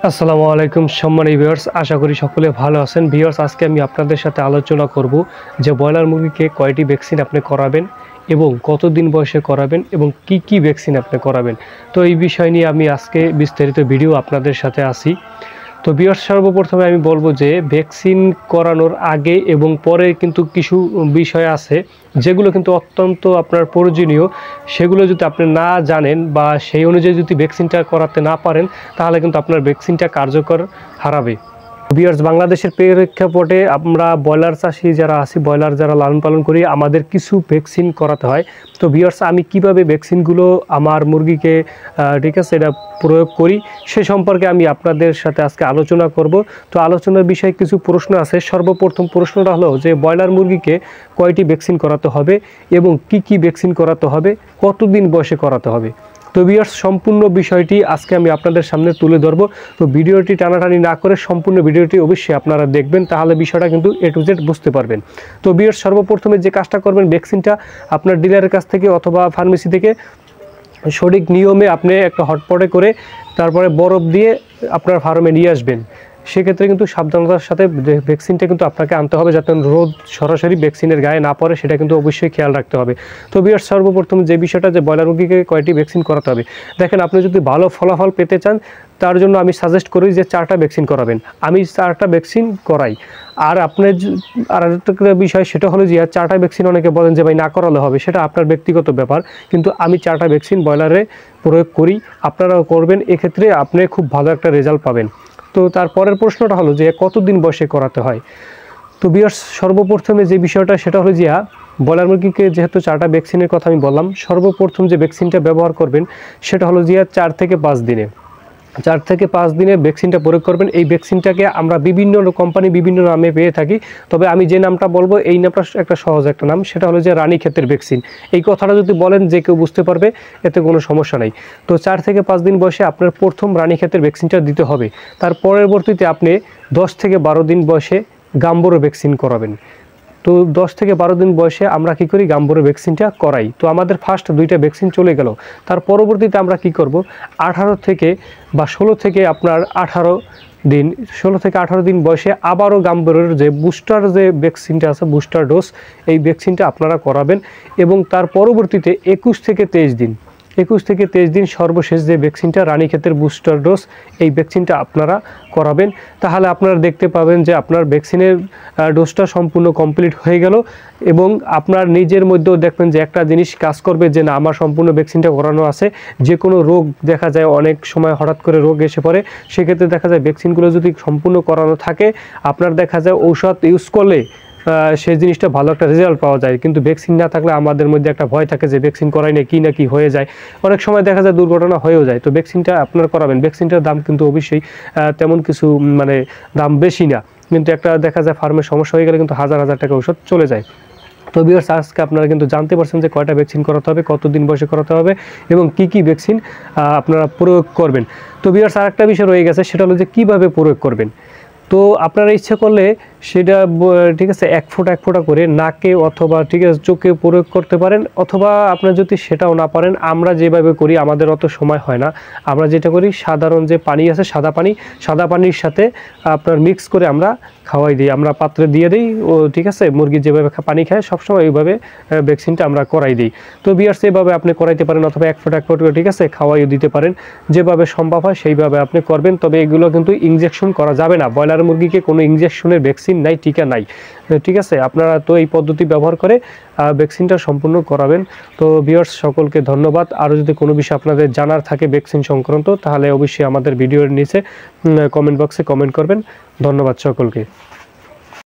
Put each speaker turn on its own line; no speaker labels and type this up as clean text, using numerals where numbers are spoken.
আসসালামু আলাইকুম সম্মানিত ভিউয়ার্স, আশা করি সকলে ভালো আছেন। ভিউয়ার্স, আজকে আমি আপনাদের সাথে আলোচনা করব যে ব্রয়লার মুরগিকে কয়টি ভ্যাকসিন আপনি করাবেন এবং কতদিন বয়সে করাবেন এবং কি কি ভ্যাকসিন আপনি করাবেন। তো এই বিষয় নিয়ে আমি আজকে বিস্তারিত ভিডিও আপনাদের সাথে আসি। তো ভিউয়ার্স, সর্বপ্রথমে আমি বলবো যে ভ্যাকসিন করানোর আগে এবং পরে কিন্তু কিছু বিষয় আছে যেগুলো কিন্তু অত্যন্ত আপনার প্রয়োজনীয়। সেগুলো যদি আপনি না জানেন বা সেই অনুযায়ী যদি ভ্যাকসিনটা করাতে না পারেন, তাহলে কিন্তু আপনার ভ্যাকসিনটা কার্যকর হারাবে। ভিউয়ার্স, বাংলাদেশের প্রেক্ষাপটে আমরা ব্রয়লার চাষি যারা আছি, ব্রয়লার যারা লালন পালন করি, আমাদের কিছু ভ্যাকসিন করাতে হয়। তো ভিউয়ার্স, আমি কিভাবে ভ্যাকসিনগুলো আমার মুরগিকে ঠিক আছে এটা প্রয়োগ করি সে সম্পর্কে আমি আপনাদের সাথে আজকে আলোচনা করব। তো আলোচনার বিষয়ে কিছু প্রশ্ন আছে। সর্বপ্রথম প্রশ্নটা হলো যে ব্রয়লার মুরগিকে কয়টি ভ্যাকসিন করাতে হবে এবং কি কি ভ্যাকসিন করাতে হবে, কতদিন বয়সে করাতে হবে। তো ভিউয়ার্স, সম্পূর্ণ বিষয়টি আজকে আমি আপনাদের সামনে তুলে ধরবো। তো ভিডিওটি টানাটানি না করে সম্পূর্ণ ভিডিওটি অবশ্যই আপনারা দেখবেন, তাহলে বিষয়টা কিন্তু এ টু জেড বুঝতে পারবেন। তো ভিউয়ার্স, সর্বপ্রথমে যে কাজটা করবেন, ভ্যাকসিনটা আপনার ডিলারের কাছ থেকে অথবা ফার্মেসি থেকে সঠিক নিয়মে আপনি একটা হটপটে করে তারপরে বরফ দিয়ে আপনার ফার্মে নিয়ে আসবেন। সেক্ষেত্রে কিন্তু সাবধানতার সাথে ভ্যাকসিনটা কিন্তু আপনাকে আনতে হবে, যাতে রোদ সরাসরি ভ্যাকসিনের গায়ে না পড়ে, সেটা কিন্তু অবশ্যই খেয়াল রাখতে হবে। তো ভিউয়ার্স, সর্বপ্রথম যে বিষয়টা যে ব্রয়লার মুরগিকে কয়টি ভ্যাকসিন করাতে হবে, দেখেন আপনি যদি ভালো ফলাফল পেতে চান তার জন্য আমি সাজেস্ট করি যে 4টা ভ্যাকসিন করাবেন। আমি 4টা ভ্যাকসিন করাই। আর আপনার আর একটা বিষয় সেটা হলো যে 4টা ভ্যাকসিন অনেকে বলেন যে ভাই না করালে হবে, সেটা আপনার ব্যক্তিগত ব্যাপার, কিন্তু আমি 4টা ভ্যাকসিন ব্রয়লারে প্রয়োগ করি, আপনারাও করবেন। এক্ষেত্রে আপনি খুব ভালো একটা রেজাল্ট পাবেন। তো তারপরের প্রশ্নটা হলো যে কতদিন বয়সে করাতে হয়। তো ভিউয়ার্স, সর্বপ্রথমে যে বিষয়টা সেটা হলো যে ব্রয়লার মুরগিকে যেহেতু 4টা ভ্যাকসিনের কথা আমি বললাম, সর্বপ্রথম যে ভ্যাকসিনটা ব্যবহার করবেন সেটা হলো যে 4 থেকে 5 দিনে 4 থেকে 5 দিনে ভ্যাকসিনটা প্রয়োগ করবেন। এই ভ্যাকসিনটাকে আমরা বিভিন্ন কোম্পানি বিভিন্ন নামে পেয়ে থাকি, তবে আমি যে নামটা বলবো এই নামটা একটা সহজ একটা নাম, সেটা হলো যে রানীক্ষেতের ভ্যাকসিন। এই কথাটা যদি বলেন যে কেউ বুঝতে পারবে, এতে কোনো সমস্যা নাই। তো 4 থেকে 5 দিন বয়সে আপনার প্রথম রানীক্ষেতের ভ্যাকসিনটা দিতে হবে। তার পরবর্তীতে আপনি 10 থেকে 12 দিন বয়সে গাম্বুরো ভ্যাকসিন করাবেন। তো 10 থেকে 12 দিন বয়সে আমরা কি করি, গাম্বুরো ভ্যাকসিনটা করাই। তো আমাদের ফার্স্ট 2টা ভ্যাকসিন চলে গেল। তার পরবর্তীতে আমরা কি করব, 18 থেকে বা 16 থেকে আপনার 18 দিন 16 থেকে 18 দিন বয়সে আবারও গাম্বুরোর যে বুস্টার যে ভ্যাকসিনটা আছে, বুস্টার ডোজ, এই ভ্যাকসিনটা আপনারা করাবেন। এবং তার পরবর্তীতে 21 থেকে 23 দিন সর্বশেষ যে ভ্যাকসিনটা রানীক্ষেতের বুস্টার ডোজ, এই ভ্যাকসিনটা আপনারা করাবেন। তাহলে আপনারা দেখতে পাবেন যে আপনার ভ্যাকসিনের ডোজটা সম্পূর্ণ কমপ্লিট হয়ে গেল এবং আপনার নিজের মধ্যেও দেখবেন যে একটা জিনিস কাজ করবে যে না, আমার সম্পূর্ণ ভ্যাকসিনটা করানো আছে। যে কোনো রোগ দেখা যায় অনেক সময় হঠাৎ করে রোগ এসে পড়ে, সেক্ষেত্রে দেখা যায় ভ্যাকসিনগুলো যদি সম্পূর্ণ করানো থাকে, আপনার দেখা যায় ঔষধ ইউজ করলে সেই জিনিসটা ভালো একটা রেজাল্ট পাওয়া যায়। কিন্তু ভ্যাকসিন না থাকলে আমাদের মধ্যে একটা ভয় থাকে যে ভ্যাকসিন করাই না কি হয়ে যায়, অনেক সময় দেখা যায় দুর্ঘটনা হয়েও যায়। তো ভ্যাকসিনটা আপনার করাবেন। ভ্যাকসিনটার দাম কিন্তু অবশ্যই তেমন কিছু দাম বেশি না, কিন্তু একটা দেখা যায় ফার্মের সমস্যা হয়ে গেলে কিন্তু হাজার হাজার টাকা ঔষধ চলে যায়। তো ভিউয়ার্স, আজকে আপনারা কিন্তু জানতে পারছেন যে কয়টা ভ্যাকসিন করাতে হবে, কতদিন বয়সে করাতে হবে এবং কি কি ভ্যাকসিন আপনারা প্রয়োগ করবেন। তো ভিউয়ার্স, আরেকটা বিষয় রয়ে গেছে, সেটা হলো যে কীভাবে প্রয়োগ করবেন। তো আপনারা ইচ্ছে করলে সেটা ঠিক আছে 1 ফোঁটা করে নাকে অথবা ঠিক আছে চোখে প্রয়োগ করতে পারেন, অথবা আপনার যদি সেটাও না পারেন, আমরা যেভাবে করি, আমাদের অত সময় হয় না, আমরা যেটা করি সাধারণ যে পানি আছে, সাদা পানির সাথে আপনার মিক্স করে আমরা খাওয়াই দিই, আমরা পাত্রে দিয়ে দিই। ও ঠিক আছে, মুরগি যেভাবে পানি খায় সবসময় ওইভাবে ভ্যাকসিনটা আমরা করাই দিই। তো ভিউয়ার্স, এভাবে আপনি করাইতে পারেন, অথবা 1 ফোঁটা করে ঠিক আছে খাওয়াইও দিতে পারেন, যেভাবে সম্ভব হয় সেইভাবে আপনি করবেন। তবে এগুলো কিন্তু ইনজেকশন করা যাবে না। ব্রয়লার মুরগিকে কোনো ইনজেকশনের ভ্যাকসিন নাই, টিকা নাই, ঠিক আছে। আপনারা তো এই পদ্ধতি ব্যবহার করে ভ্যাকসিনটা সম্পূর্ণ করাবেন। তো ভিউয়ার্স, সকলকে ধন্যবাদ। আরও যদি কোনো বিষয় আপনাদের জানার থাকে ভ্যাকসিন সংক্রান্ত, তাহলে অবশ্যই আমাদের ভিডিওর নিচে কমেন্ট বক্সে কমেন্ট করবেন। ধন্যবাদ সকলকে।